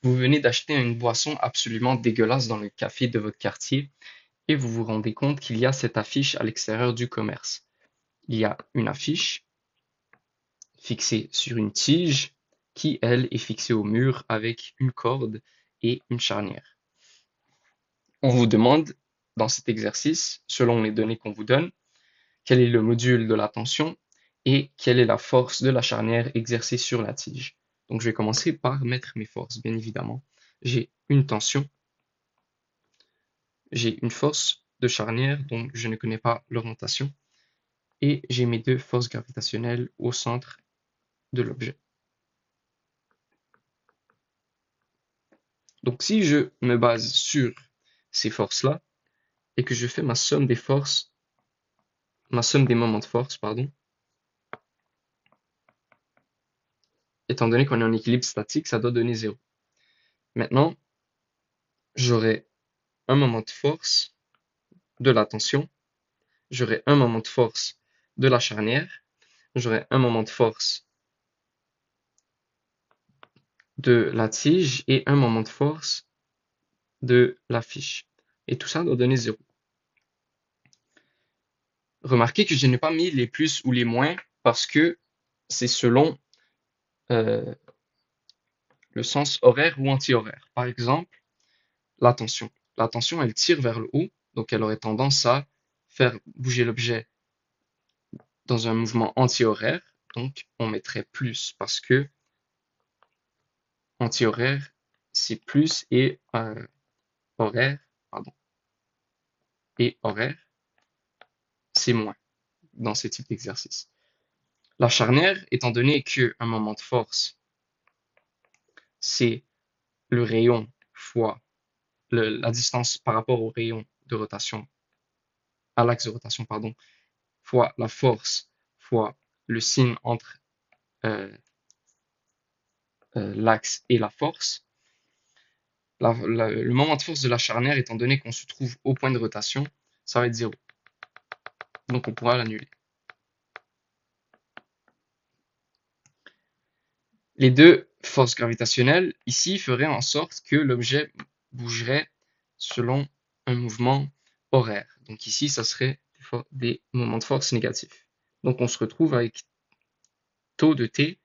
Vous venez d'acheter une boisson absolument dégueulasse dans le café de votre quartier et vous vous rendez compte qu'il y a cette affiche à l'extérieur du commerce. Il y a une affiche fixée sur une tige qui, elle, est fixée au mur avec une corde et une charnière. On vous demande, dans cet exercice, selon les données qu'on vous donne, quel est le module de la tension et quelle est la force de la charnière exercée sur la tige. Donc je vais commencer par mettre mes forces, bien évidemment. J'ai une tension, j'ai une force de charnière dont je ne connais pas l'orientation, et j'ai mes deux forces gravitationnelles au centre de l'objet. Donc si je me base sur ces forces-là, et que je fais ma somme des forces, ma somme des moments de force, pardon, étant donné qu'on est en équilibre statique, ça doit donner 0. Maintenant, j'aurai un moment de force de la tension, j'aurai un moment de force de la charnière, j'aurai un moment de force de la tige et un moment de force de la fiche. Et tout ça doit donner 0. Remarquez que je n'ai pas mis les plus ou les moins parce que c'est selon euh, le sens horaire ou anti-horaire. Par exemple, la tension. La tension, elle tire vers le haut, donc elle aurait tendance à faire bouger l'objet dans un mouvement anti-horaire. Donc on mettrait plus parce que anti-horaire, c'est plus et horaire, pardon, et horaire, c'est moins dans ce type d'exercice. La charnière, étant donné qu'un moment de force, c'est le rayon fois la distance par rapport au rayon de rotation, à l'axe de rotation, pardon, fois la force, fois le signe entre euh, l'axe et la force. Le moment de force de la charnière, étant donné qu'on se trouve au point de rotation, ça va être 0. Donc on pourra l'annuler. Les deux forces gravitationnelles ici feraient en sorte que l'objet bougerait selon un mouvement horaire. Donc ici, ça serait des moments de force négatifs. Donc on se retrouve avec taux de T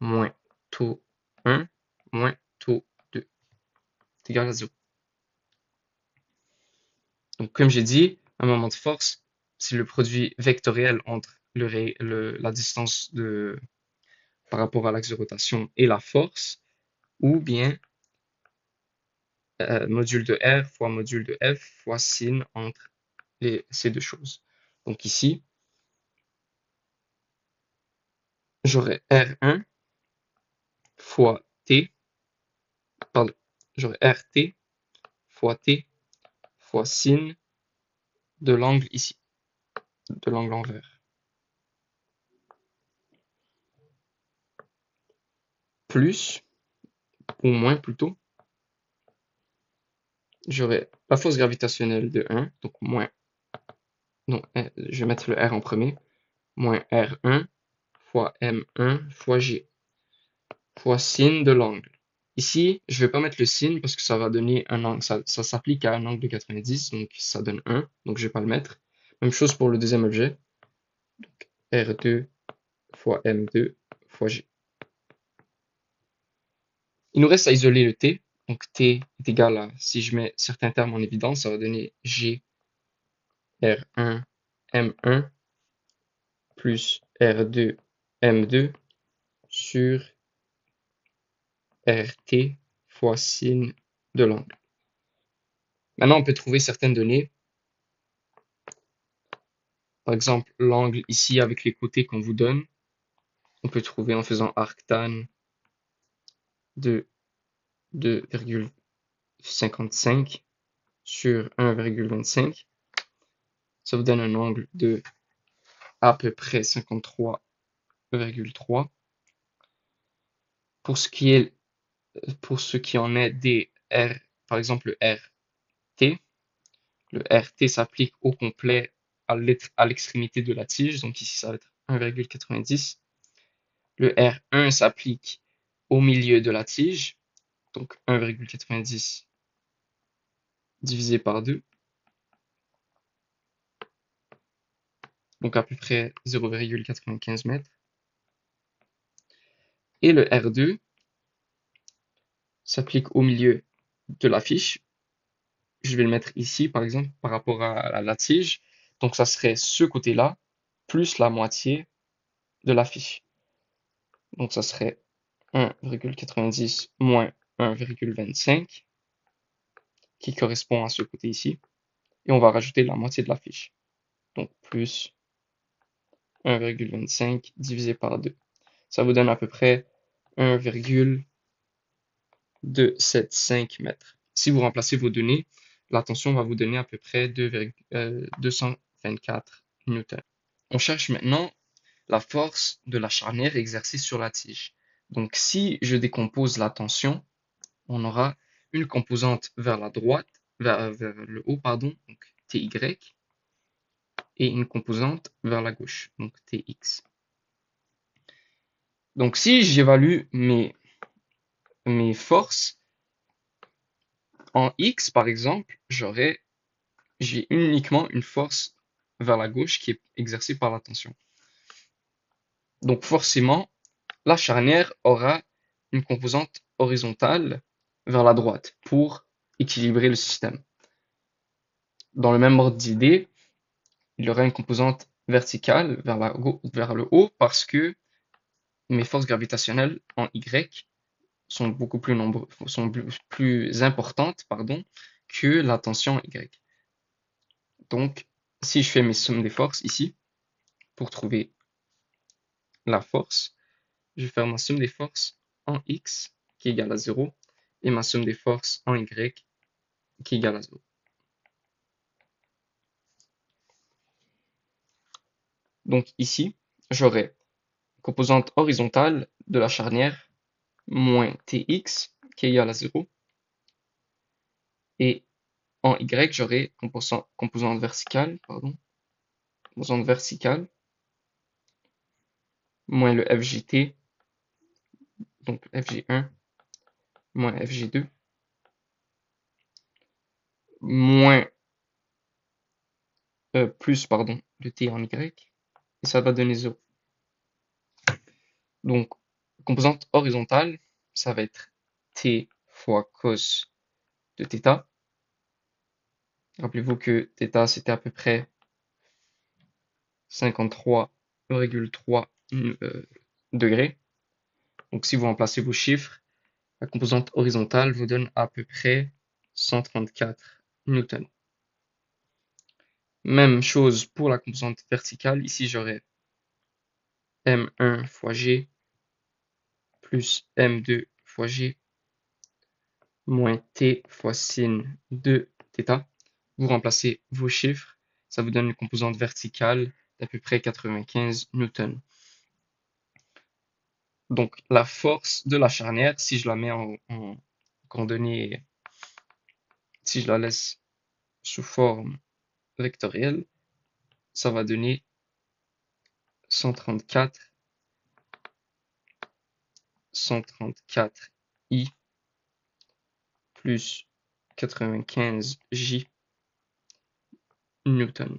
moins taux 1 moins taux 2 est égal à 0. Donc comme j'ai dit, un moment de force, c'est le produit vectoriel entre la distance par rapport à l'axe de rotation et la force, ou bien module de R fois module de F fois sin entre ces deux choses. Donc ici, j'aurai R1 fois T, pardon, j'aurai RT fois T fois sin de l'angle ici, de l'angle envers. Plus, ou moins plutôt, j'aurai la force gravitationnelle de 1, donc moins, non, je vais mettre le R en premier, moins R1 fois M1 fois G, fois sin de l'angle. Ici, je vais pas mettre le sin parce que ça va donner un angle, ça s'applique à un angle de 90, donc ça donne 1, donc je vais pas le mettre. Même chose pour le deuxième objet, donc R2 fois M2 fois G. Il nous reste à isoler le T, donc T est égal à, si je mets certains termes en évidence, ça va donner G R1 M1 plus R2 M2 sur RT fois sin de l'angle. Maintenant, on peut trouver certaines données. Par exemple, l'angle ici avec les côtés qu'on vous donne, on peut trouver en faisant arctan de 2,55 sur 1,25. Ça vous donne un angle de à peu près 53,3. Pour ce qui en est des R, par exemple le RT, le RT s'applique au complet à l'extrémité de la tige, donc ici ça va être 1,90. Le R1 s'applique au milieu de la tige, Donc 1,90 divisé par 2, donc à peu près 0,95 mètres. Et le R2 s'applique au milieu de la fiche. Je vais le mettre ici, par exemple, par rapport à la tige. Donc ça serait ce côté-là, plus la moitié de la fiche. Donc ça serait 1,90 moins 1,25 qui correspond à ce côté ici. Et on va rajouter la moitié de la fiche. Donc plus 1,25 divisé par 2. Ça vous donne à peu près 1,275 mètres. Si vous remplacez vos données, la tension va vous donner à peu près 224 newtons. On cherche maintenant la force de la charnière exercée sur la tige. Donc si je décompose la tension, on aura une composante vers la droite, vers le haut, pardon, donc TY, et une composante vers la gauche, donc TX. Donc si j'évalue mes forces en X, par exemple, j'ai uniquement une force vers la gauche qui est exercée par la tension. Donc forcément, la charnière aura une composante horizontale vers la droite pour équilibrer le système. Dans le même ordre d'idée, il y aura une composante verticale vers le haut parce que mes forces gravitationnelles en Y sont beaucoup plus plus importantes, pardon, que la tension Y. Donc, si je fais mes sommes des forces ici, pour trouver la force, je vais faire ma somme des forces en X qui est égale à 0 et ma somme des forces en Y qui est égale à 0. Donc ici, j'aurai composante horizontale de la charnière moins Tx qui est égal à 0 et en Y, j'aurai composante verticale, moins le FJT, donc FG1 moins FG2, moins plus, pardon, le T en Y, et ça va donner 0. Donc, composante horizontale, ça va être T fois cos de θ. Rappelez-vous que θ, c'était à peu près 53,3 degrés. Donc, si vous remplacez vos chiffres, la composante horizontale vous donne à peu près 134 newtons. Même chose pour la composante verticale. Ici, j'aurai M1 fois G plus M2 fois G moins T fois sin de θ. Vous remplacez vos chiffres, ça vous donne une composante verticale d'à peu près 95 newtons. Donc la force de la charnière, si je la mets en coordonnées, si je la laisse sous forme vectorielle, ça va donner 134 I plus 95 J newton.